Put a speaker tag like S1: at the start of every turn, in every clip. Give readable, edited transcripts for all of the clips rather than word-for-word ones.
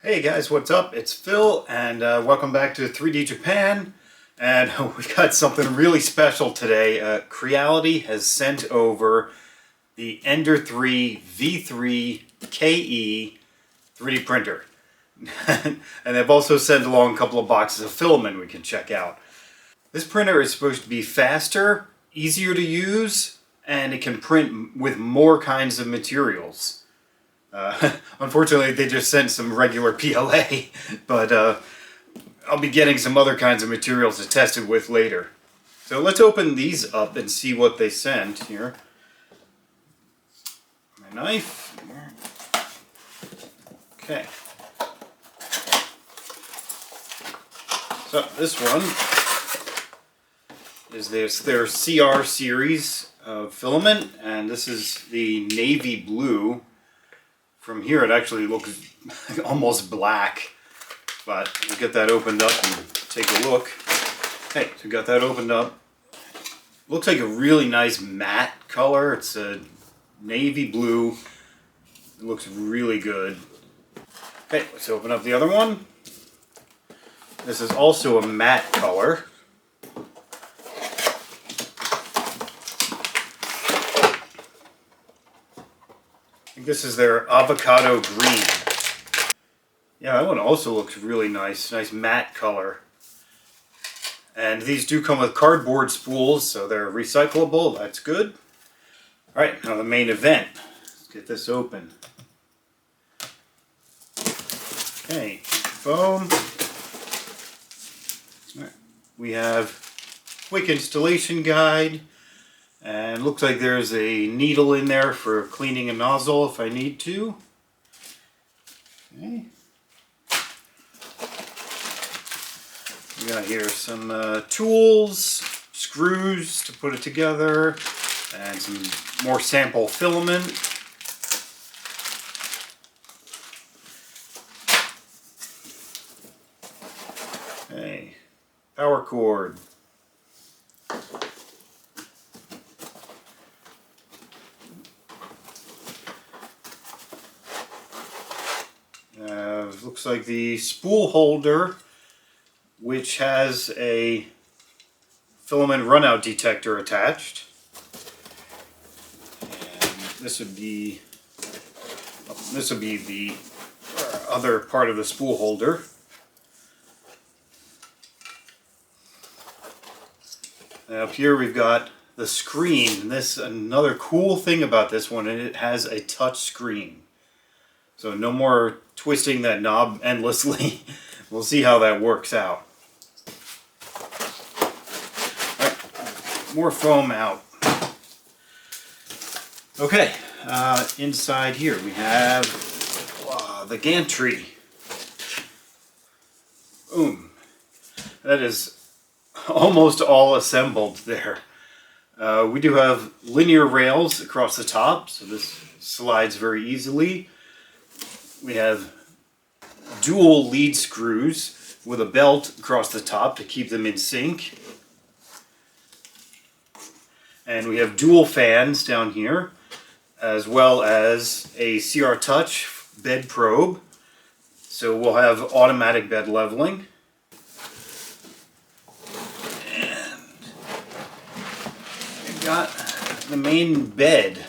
S1: Hey guys, what's up? It's Phil, and welcome back to 3D Japan. And we got something really special today. Creality has sent over the Ender 3 V3 KE 3D printer. And they've also sent along a couple of boxes of filament we can check out. This printer is supposed to be faster, easier to use, and it can print with more kinds of materials. Unfortunately, they just sent some regular PLA, but I'll be getting some other kinds of materials to test it with later. So let's open these up and see what they sent here. My knife. Okay. So this one is their CR series of filament, and this is the navy blue. From here it actually looks almost black, but we'll get that opened up and take a look. Okay, so we got that opened up. Looks like a really nice matte color. It's a navy blue. It looks really good. Okay, let's open up the other one. This is also a matte color. I think this is their avocado green. Yeah, that one also looks really nice. Nice matte color. And these do come with cardboard spools, so they're recyclable. That's good. Alright, now the main event. Let's get this open. Okay, foam. Right. We have quick installation guide. And looks like there's a needle in there for cleaning a nozzle if I need to. Okay. We got here some tools, screws to put it together, and some more sample filament. Okay. Power cord. Looks like the spool holder, which has a filament runout detector attached. And this would be the other part of the spool holder. And up here we've got the screen. Another cool thing about this one, it has a touch screen. So no more twisting that knob endlessly. We'll see how that works out. Alright, more foam out. Okay, inside here we have the gantry. Boom. That is almost all assembled there. We do have linear rails across the top, so this slides very easily. We have dual lead screws with a belt across the top to keep them in sync. And we have dual fans down here, as well as a CR Touch bed probe. So we'll have automatic bed leveling. And we've got the main bed.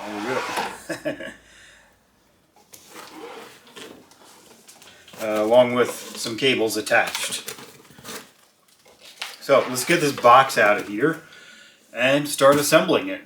S1: There we go. Along with some cables attached. So let's get this box out of here and start assembling it.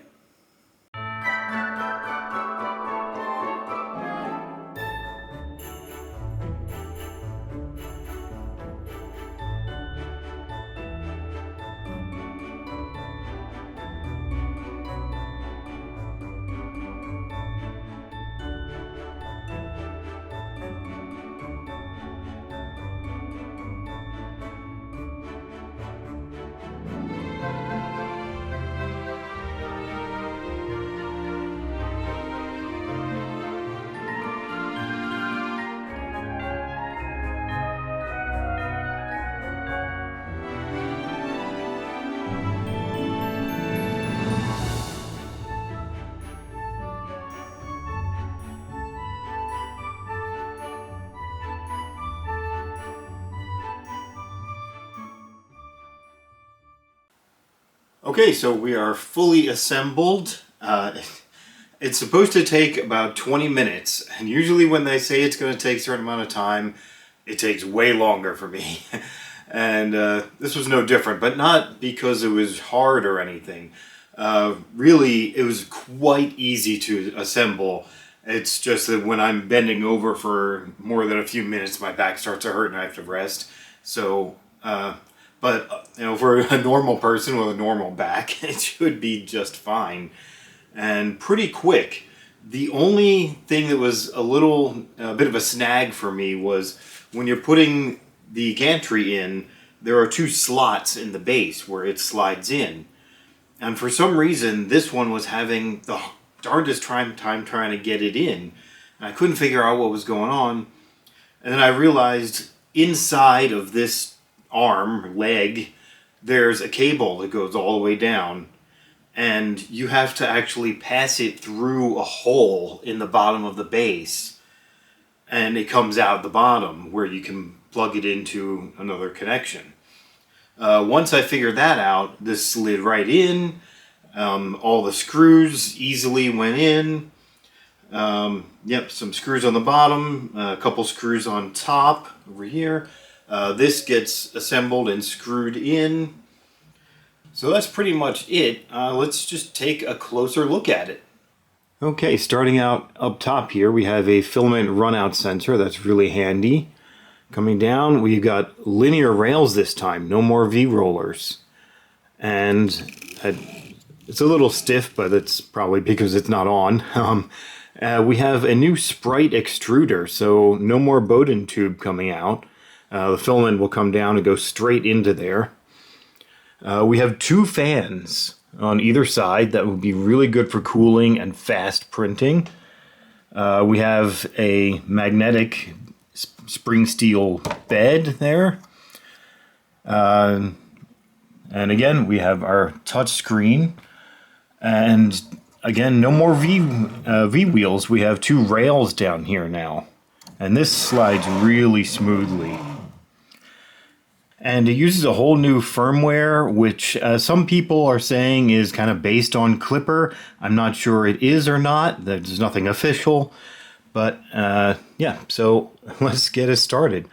S1: Okay, so we are fully assembled. It's supposed to take about 20 minutes, and usually when they say it's going to take a certain amount of time, it takes way longer for me. And this was no different, but not because it was hard or anything. Really, it was quite easy to assemble. It's just that when I'm bending over for more than a few minutes, my back starts to hurt and I have to rest. So, but you know, for a normal person with a normal back, it should be just fine and pretty quick. The only thing that was a bit of a snag for me was when you're putting the gantry in, there are two slots in the base where it slides in. And for some reason, this one was having the darndest time trying to get it in. And I couldn't figure out what was going on. And then I realized inside of this leg, there's a cable that goes all the way down. And you have to actually pass it through a hole in the bottom of the base. And it comes out the bottom where you can plug it into another connection. Once I figured that out, this slid right in. All the screws easily went in. Yep, some screws on the bottom, a couple screws on top over here. This gets assembled and screwed in. So that's pretty much it. Let's just take a closer look at it. Okay, starting out up top here, we have a filament runout sensor. That's really handy. Coming down, we've got linear rails this time, no more V-rollers. And it's a little stiff, but it's probably because it's not on. We have a new Sprite extruder, so no more Bowden tube coming out. The filament will come down and go straight into there. We have two fans on either side that would be really good for cooling and fast printing. We have a magnetic spring steel bed there. And again, we have our touch screen. And again, no more V wheels. We have two rails down here now. And this slides really smoothly. And it uses a whole new firmware, which some people are saying is kind of based on Clipper. I'm not sure it is or not. There's nothing official. But yeah, so let's get it started.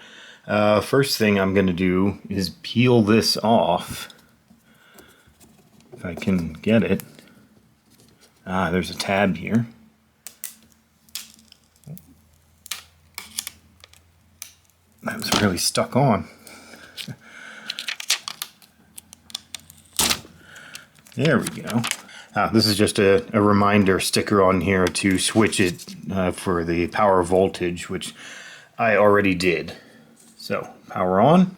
S1: First thing I'm going to do is peel this off. If I can get it. There's a tab here. That was really stuck on. There we go. This is just a reminder sticker on here to switch it for the power voltage, which I already did. So, power on.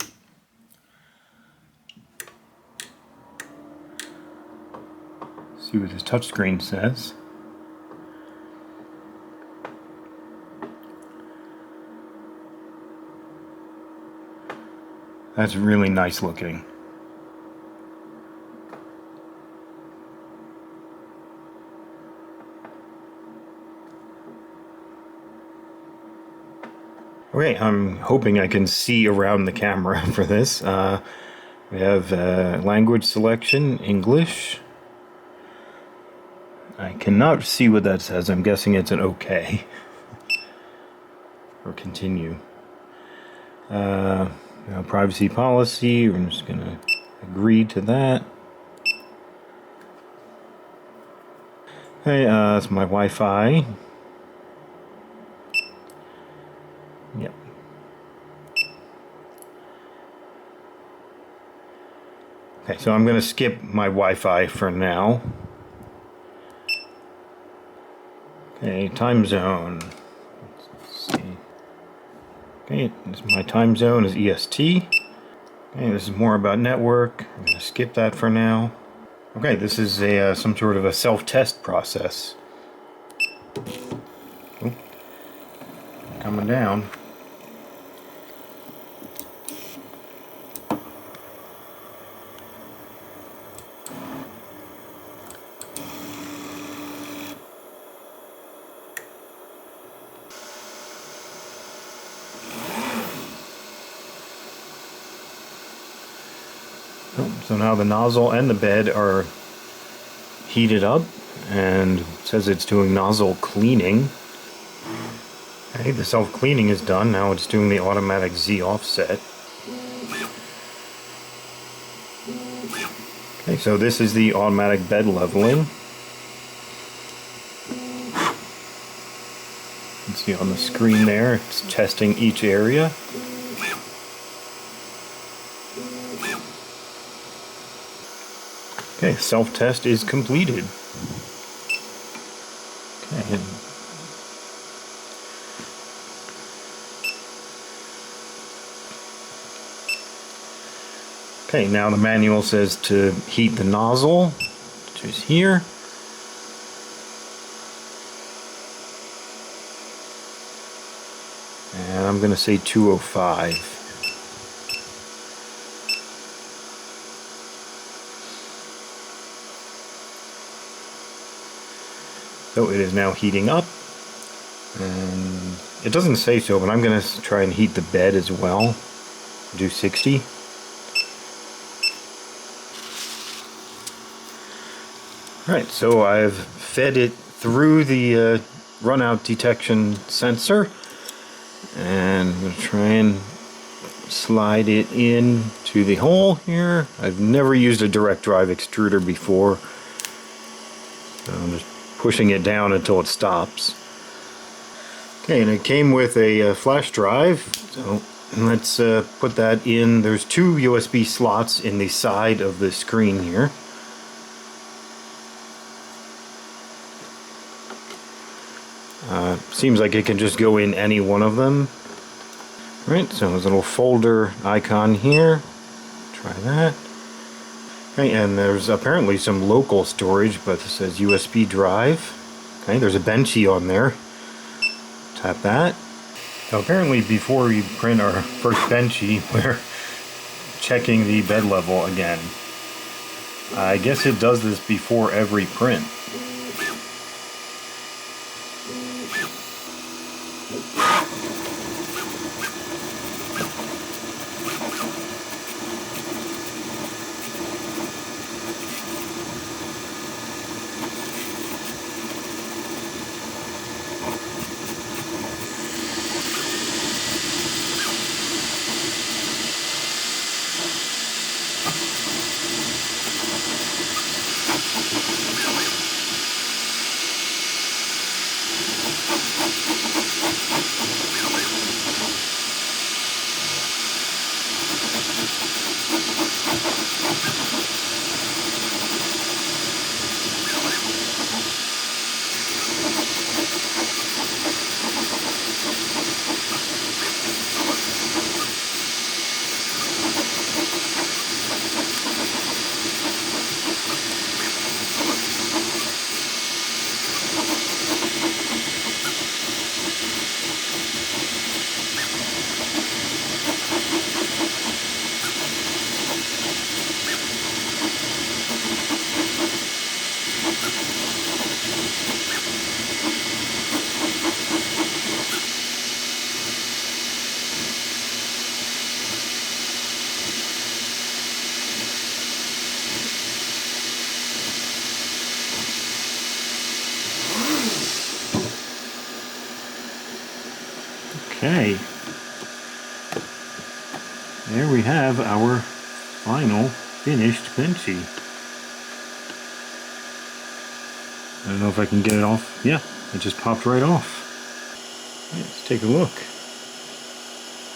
S1: See what this touchscreen says. That's really nice looking. Okay, I'm hoping I can see around the camera for this. We have language selection, English. I cannot see what that says. I'm guessing it's an OK. Or continue. Privacy policy, I'm just going to agree to that. Okay, that's my Wi-Fi. Yep. Okay, so I'm going to skip my Wi-Fi for now. Okay, time zone. Let's see. Okay, my time zone is EST. Okay, this is more about network. I'm going to skip that for now. Okay, this is a some sort of a self-test process. Oh, coming down. So now the nozzle and the bed are heated up, and it says it's doing nozzle cleaning. Okay, the self-cleaning is done. Now it's doing the automatic Z offset. Okay, so this is the automatic bed leveling. You can see on the screen there, it's testing each area. Okay, self-test is completed. Okay. Okay, now the manual says to heat the nozzle, which is here. And I'm going to say 205. So it is now heating up. And it doesn't say so, but I'm going to try and heat the bed as well. Do 60. Alright, so I've fed it through the runout detection sensor, and I'm going to try and slide it in to the hole here. I've never used a direct drive extruder before, so I'm just pushing it down until it stops. Okay, and it came with a flash drive, so let's put that in. There's two USB slots in the side of the screen here. Seems like it can just go in any one of them. Right, so there's a little folder icon here. Try that. Okay, and there's apparently some local storage, but it says USB drive. Okay, there's a Benchy on there. Tap that. Now apparently before we print our first Benchy, we're checking the bed level again. I guess it does this before every print. Okay, there we have our final finished Benchy. I don't know if I can get it off. Yeah, it just popped right off. Right, let's take a look.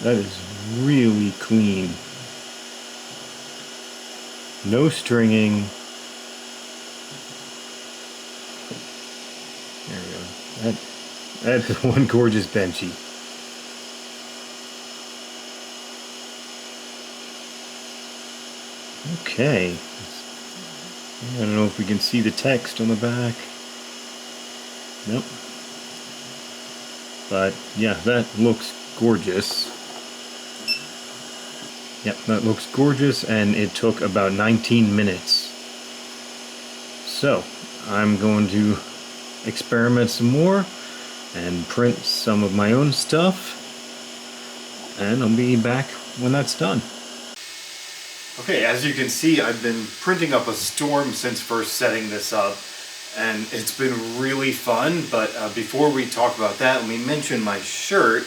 S1: That is really clean. No stringing. There we go. That is one gorgeous Benchy. Okay, I don't know if we can see the text on the back. Nope. But yeah, that looks gorgeous. Yep, that looks gorgeous, and it took about 19 minutes. So, I'm going to experiment some more and print some of my own stuff, and I'll be back when that's done. Okay, as you can see, I've been printing up a storm since first setting this up, and it's been really fun. But before we talk about that, let me mention my shirt.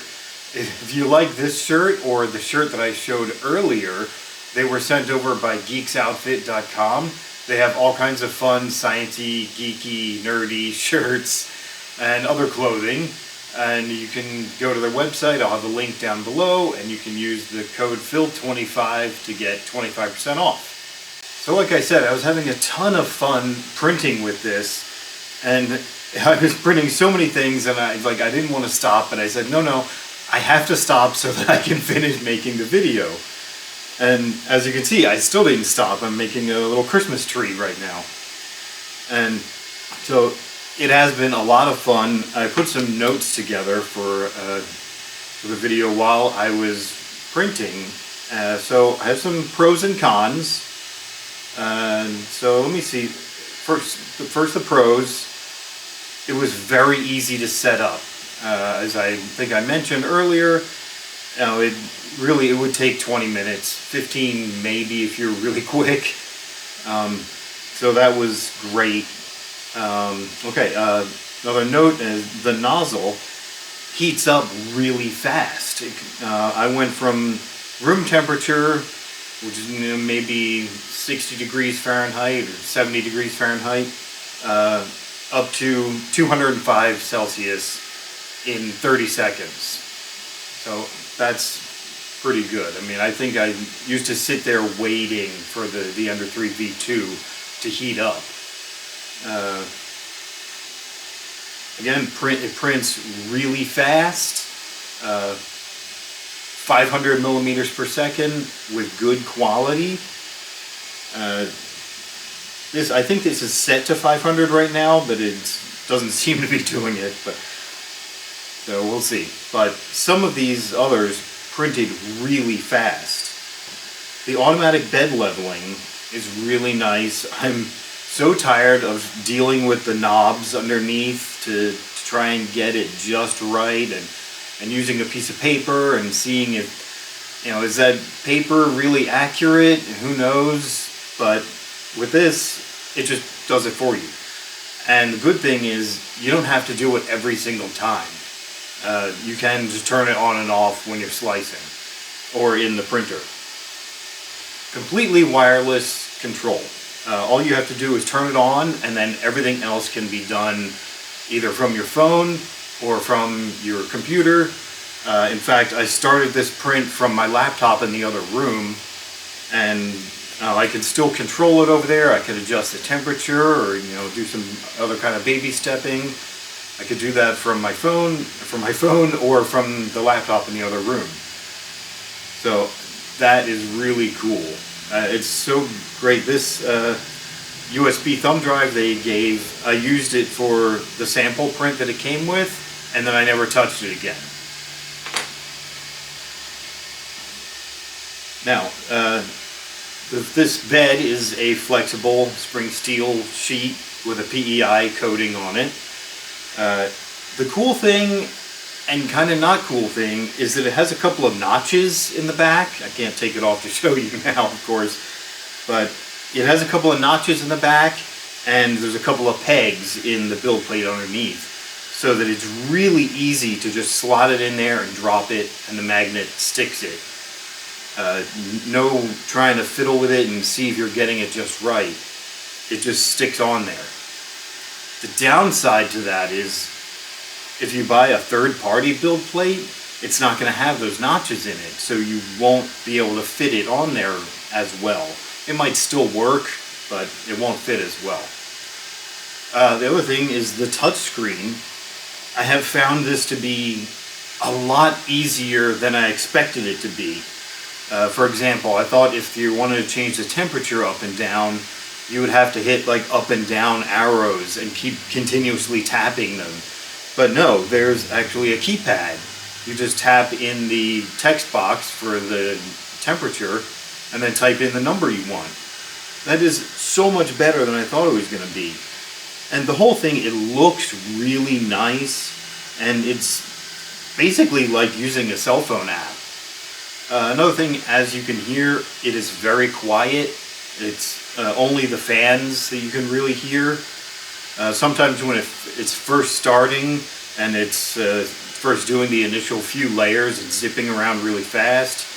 S1: If you like this shirt or the shirt that I showed earlier, they were sent over by geeksoutfit.com. They have all kinds of fun, sciencey, geeky, nerdy shirts and other clothing. And you can go to their website. I'll have the link down below, and you can use the code PHIL25 to get 25% off. So like I said, I was having a ton of fun printing with this, and I was printing so many things, and I didn't want to stop, but I said, no, I have to stop so that I can finish making the video. And as you can see, I still didn't stop. I'm making a little Christmas tree right now. And so it has been a lot of fun. I put some notes together for the video while I was printing. So I have some pros and cons. So let me see. First the pros. It was very easy to set up. As I think I mentioned earlier, it would take 20 minutes, 15 maybe if you're really quick. So that was great. Another note is the nozzle heats up really fast. I went from room temperature, which is maybe 60 degrees Fahrenheit or 70 degrees Fahrenheit, up to 205 Celsius in 30 seconds. So that's pretty good. I mean, I think I used to sit there waiting for the Ender 3 V2 to heat up. Again, it prints really fast, 500 millimeters per second with good quality. I think this is set to 500 right now, but it doesn't seem to be doing it. So we'll see. But some of these others printed really fast. The automatic bed leveling is really nice. I'm so tired of dealing with the knobs underneath to try and get it just right, and using a piece of paper and seeing if, is that paper really accurate? Who knows? But with this, it just does it for you. And the good thing is you don't have to do it every single time. You can just turn it on and off when you're slicing or in the printer. Completely wireless control. All you have to do is turn it on, and then everything else can be done either from your phone or from your computer. In fact, I started this print from my laptop in the other room, and I can still control it over there. I could adjust the temperature, or do some other kind of baby stepping. I could do that from my phone, or from the laptop in the other room. So that is really cool. It's so great. This USB thumb drive they gave, I used it for the sample print that it came with, and then I never touched it again. Now, this bed is a flexible spring steel sheet with a PEI coating on it. The cool thing, and kind of not cool thing, is that it has a couple of notches in the back. I can't take it off to show you now, of course, but it has a couple of notches in the back, and there's a couple of pegs in the build plate underneath, so that it's really easy to just slot it in there and drop it, and the magnet sticks it. No trying to fiddle with it and see if you're getting it just right. It just sticks on there. The downside to that is, if you buy a third-party build plate, it's not going to have those notches in it, so you won't be able to fit it on there as well. It might still work, but it won't fit as well. The other thing is the touch screen. I have found this to be a lot easier than I expected it to be. For example, I thought if you wanted to change the temperature up and down, you would have to hit like up and down arrows and keep continuously tapping them. But no, there's actually a keypad. You just tap in the text box for the temperature and then type in the number you want. That is so much better than I thought it was going to be. And the whole thing, it looks really nice, and it's basically like using a cell phone app. Another thing, as you can hear, it is very quiet. It's only the fans that you can really hear. Sometimes when it's first starting and it's first doing the initial few layers, it's zipping around really fast.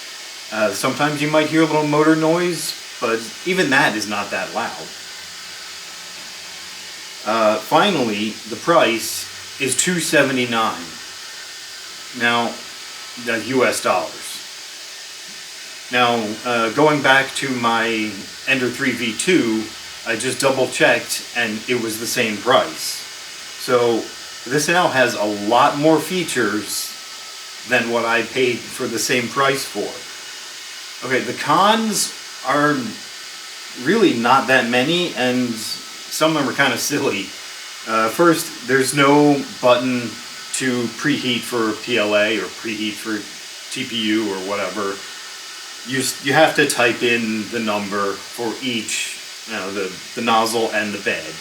S1: Sometimes you might hear a little motor noise, but even that is not that loud. Finally, the price is $279. Now, US dollars. Now, going back to my Ender 3 V2, I just double checked and it was the same price. So this now has a lot more features than what I paid for the same price for. Okay, the cons are really not that many, and some of them are kind of silly. First, there's no button to preheat for PLA or preheat for TPU or whatever. You have to type in the number for each, the nozzle and the bed.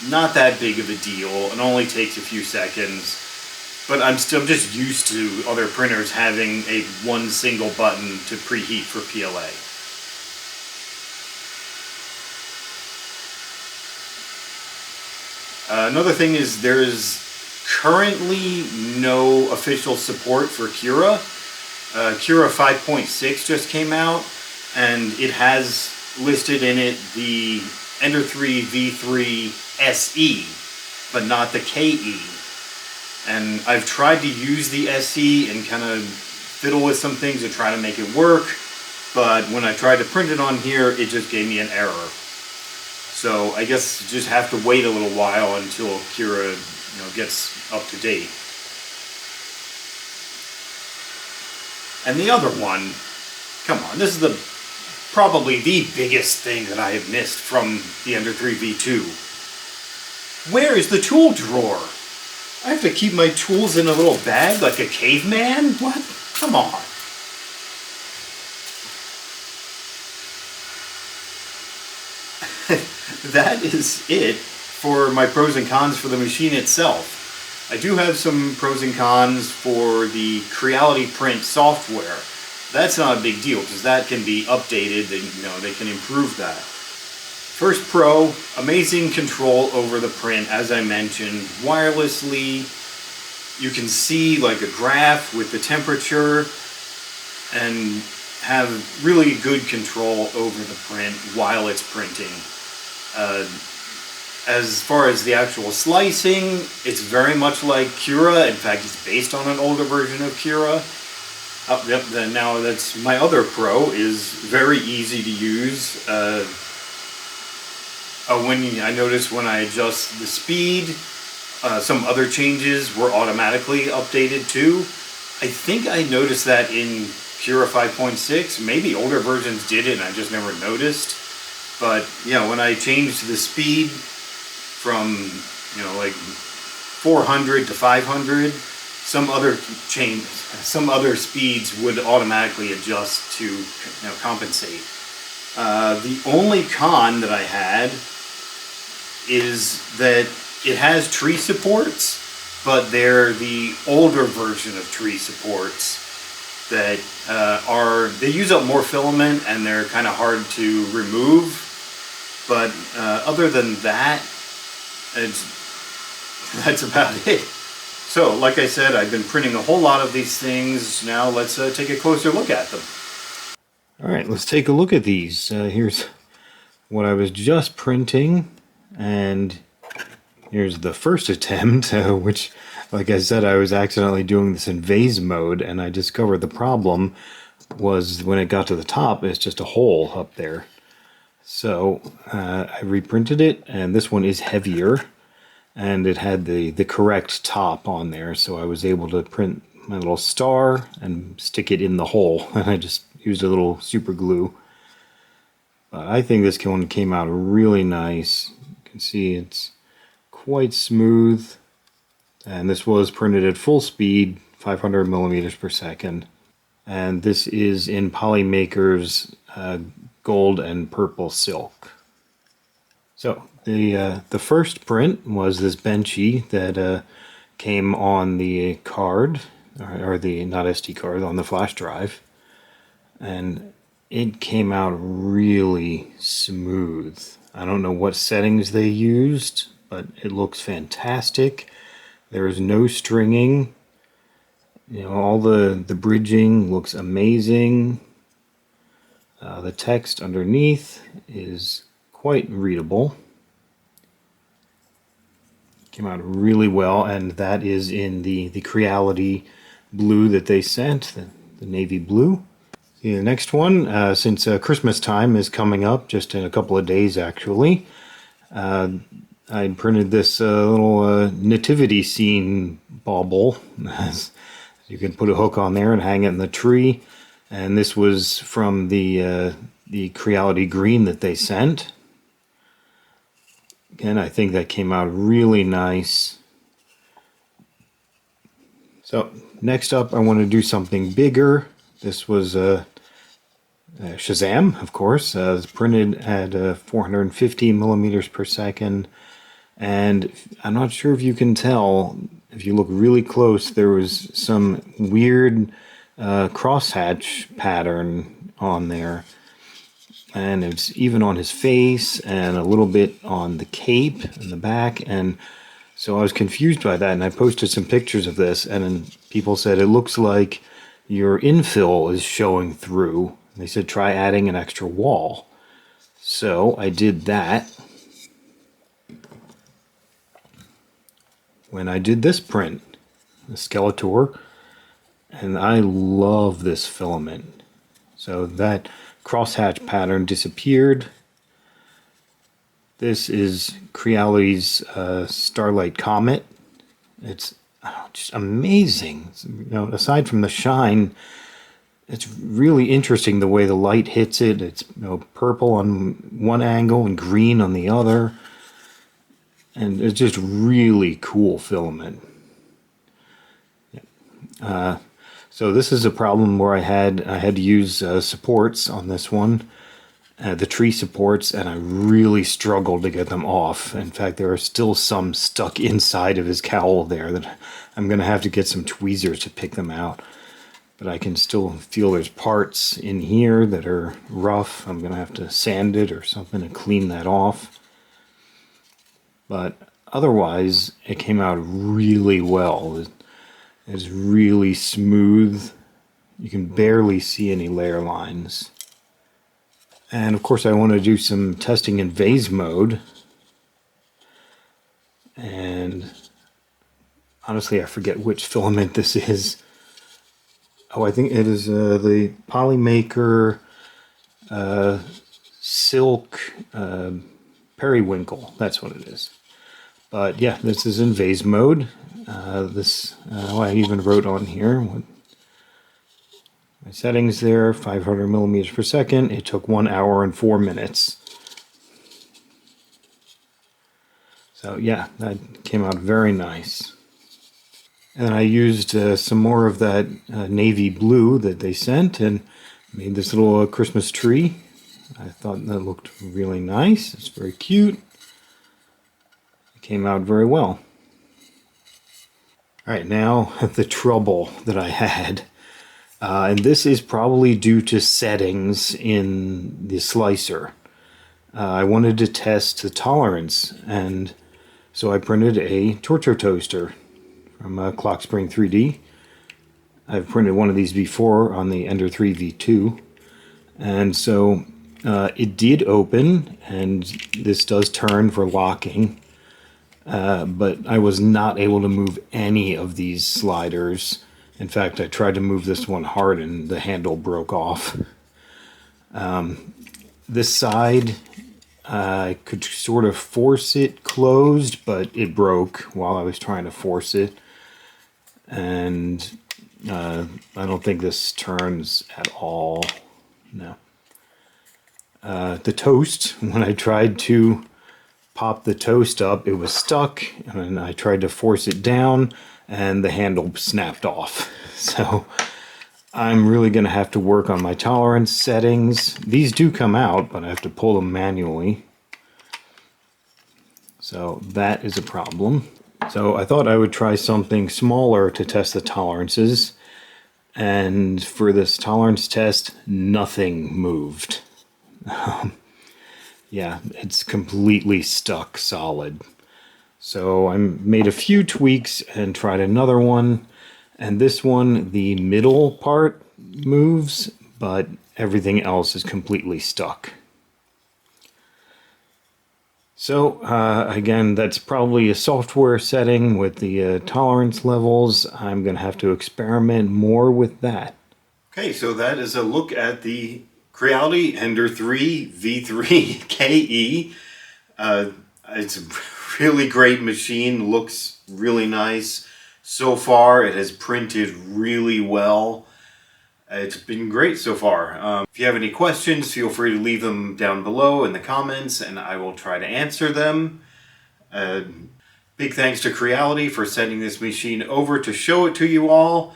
S1: Not that big of a deal. It only takes a few seconds. But I'm just used to other printers having one single button to preheat for PLA. Another thing is there is currently no official support for Cura. Cura 5.6 just came out, and it has listed in it the Ender 3 V3 SE, but not the KE. And I've tried to use the SE and kind of fiddle with some things to try to make it work, but when I tried to print it on here, it just gave me an error. So I guess you just have to wait a little while until Cura, gets up to date. And the other one, come on, this is probably the biggest thing that I have missed from the Ender 3 V2. Where is the tool drawer? I have to keep my tools in a little bag like a caveman? What? Come on. That is it for my pros and cons for the machine itself. I do have some pros and cons for the Creality print software. That's not a big deal because that can be updated and they can improve that. First pro, amazing control over the print, as I mentioned, wirelessly. You can see like a graph with the temperature and have really good control over the print while it's printing. As far as the actual slicing, it's very much like Cura. In fact, it's based on an older version of Cura. Oh, yep, then now that's my other pro, is very easy to use. I notice when I adjust the speed, some other changes were automatically updated too. I think I noticed that in Cura 5.6. Maybe older versions did it and I just never noticed. But when I changed the speed from like 400 to 500, some other speeds would automatically adjust to compensate. The only con that I had is that it has tree supports, but they're the older version of tree supports that they use up more filament and they're kind of hard to remove. But other than that, that's about it. So, like I said, I've been printing a whole lot of these things. Now let's take a closer look at them. All right, let's take a look at these. Here's what I was just printing, and here's the first attempt, which, like I said, I was accidentally doing this in vase mode, and I discovered the problem was when it got to the top, it's just a hole up there. So I reprinted it, and this one is heavier, and it had the correct top on there, so I was able to print my little star and stick it in the hole, and I just used a little super glue. But I think this one came out really nice. You can see it's quite smooth, and this was printed at full speed, 500 millimeters per second, and this is in Polymaker's gold and purple silk. So the first print was this Benchy that came on the card, or the not SD card, on the flash drive. and it came out really smooth. I don't know what settings they used, but it looks fantastic. There is no stringing. You know, all the bridging looks amazing. The text underneath is quite readable. Came out really well, and that is in the Creality blue that they sent, the navy blue. The next one, since Christmas time is coming up, just in a couple of days actually, I printed this little nativity scene bauble. You can put a hook on there and hang it in the tree. And this was from the Creality green that they sent. Again, I think that came out really nice. So next up, I want to do something bigger. This was Shazam, of course. It's printed at 450 millimeters per second. And I'm not sure if you can tell, if you look really close, there was some weird crosshatch pattern on there. And it's even on his face and a little bit on the cape and the back. And so I was confused by that, and I posted some pictures of this, and then people said it looks like your infill is showing through. They said try adding an extra wall. So I did that when I did this print, the Skeletor, and I love this filament. So that crosshatch pattern disappeared. This is Creality's Starlight Comet. It's just amazing. You know, aside from the shine, it's really interesting the way the light hits it. It's, you know, purple on one angle and green on the other. And it's just really cool filament. So this is a problem where I had to use supports on this one, the tree supports, and I really struggled to get them off. In fact, there are still some stuck inside of his cowl there that I'm going to have to get some tweezers to pick them out. But I can still feel there's parts in here that are rough. I'm going to have to sand it or something to clean that off. But otherwise, it came out really well. It's really smooth. You can barely see any layer lines. And of course I want to do some testing in vase mode. And honestly I forget which filament this is. Oh, I think it is the Polymaker Silk Periwinkle. That's what it is. But yeah, this is in vase mode. I even wrote on here what my settings there, 500 millimeters per second. It took 1 hour and 4 minutes. So yeah, that came out very nice. And I used some more of that navy blue that they sent and made this little Christmas tree. I thought that looked really nice. It's very cute. It came out very well. All right, now the trouble that I had. And this is probably due to settings in the slicer. I wanted to test the tolerance, and so I printed a Torture Toaster from Clockspring 3D. I've printed one of these before on the Ender 3 V2. And so it did open, and this does turn for locking. But I was not able to move any of these sliders. In fact, I tried to move this one hard and the handle broke off. This side, I could sort of force it closed, but it broke while I was trying to force it. And I don't think this turns at all. No. The toast, when I tried to pop the toast up, it was stuck, and I tried to force it down, and the handle snapped off. So I'm really going to have to work on my tolerance settings. These do come out, but I have to pull them manually. So that is a problem. So I thought I would try something smaller to test the tolerances.
S2: and for this tolerance test, nothing moved. Yeah, it's completely stuck solid. So I made a few tweaks and tried another one, and this one, the middle part moves, but everything else is completely stuck. So again, that's probably a software setting with the tolerance levels. I'm going to have to experiment more with that.
S1: Okay, so that is a look at the Creality Ender 3 V3 KE. It's a really great machine, looks really nice. So far, it has printed really well. It's been great so far. If you have any questions, feel free to leave them down below in the comments and I will try to answer them. Big thanks to Creality for sending this machine over to show it to you all.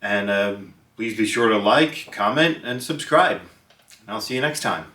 S1: And please be sure to like, comment, and subscribe. And I'll see you next time.